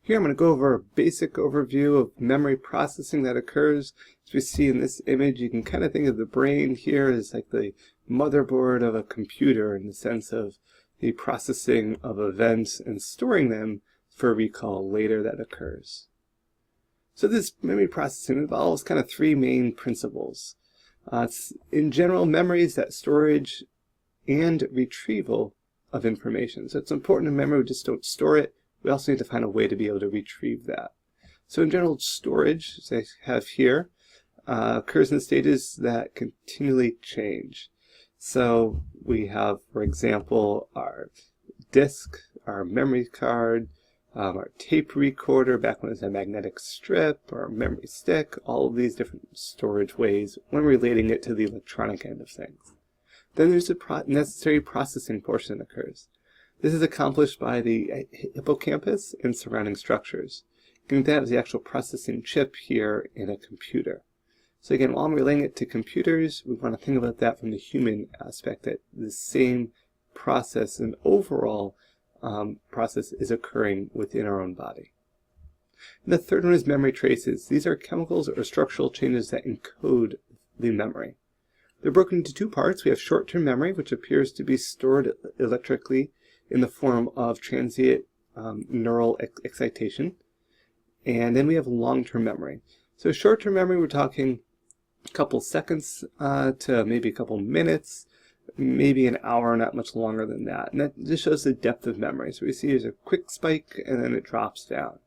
Here I'm going to go over a basic overview of memory processing that occurs. As we see in this image, you can kind of think of the brain here as like the motherboard of a computer in the sense of the processing of events and storing them for recall later that occurs. So this memory processing involves kind of three main principles. In general, memory is that storage and retrieval of information. So it's important in memory, we just don't store it. We also need to find a way to be able to retrieve that. So in general, storage, as I have here, occurs in stages that continually change. So we have, for example, our disk, our memory card, our tape recorder, back when it was a magnetic strip, or memory stick, all of these different storage ways when relating it to the electronic end of things. Then there's the necessary processing portion that occurs. This is accomplished by the hippocampus and surrounding structures. Think that as the actual processing chip here in a computer. So again, while I'm relating it to computers, we want to think about that from the human aspect, that the same process and overall process is occurring within our own body. And the third one is memory traces. These are chemicals or structural changes that encode the memory. They're broken into two parts. We have short-term memory, which appears to be stored electrically in the form of transient neural excitation. And then we have long-term memory. So short-term memory, we're talking a couple seconds to maybe a couple minutes, maybe an hour, not much longer than that. And that just shows the depth of memory. So we see there's a quick spike and then it drops down.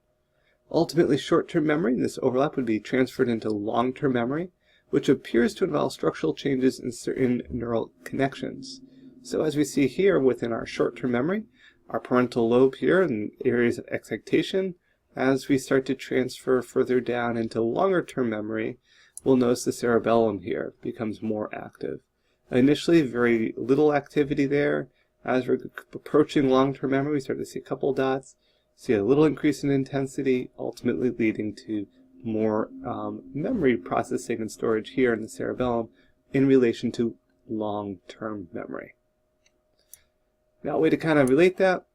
Ultimately, short-term memory, this overlap would be transferred into long-term memory, which appears to involve structural changes in certain neural connections. So as we see here within our short-term memory, our parental lobe here and areas of excitation, as we start to transfer further down into longer-term memory, we'll notice the cerebellum here becomes more active. Initially, very little activity there. As we're approaching long-term memory, we start to see a couple dots, see a little increase in intensity, ultimately leading to more memory processing and storage here in the cerebellum in relation to long-term memory. Now, a way to kind of relate that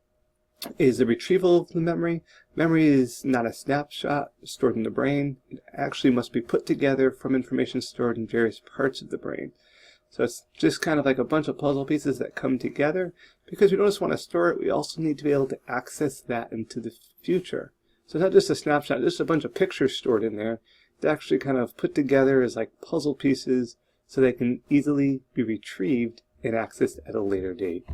is the retrieval of the memory. Memory is not a snapshot stored in the brain. It actually must be put together from information stored in various parts of the brain. So it's just kind of like a bunch of puzzle pieces that come together. Because we don't just want to store it, we also need to be able to access that into the future. So it's not just a snapshot, just a bunch of pictures stored in there. It's actually kind of put together as like puzzle pieces so they can easily be retrieved and accessed at a later date.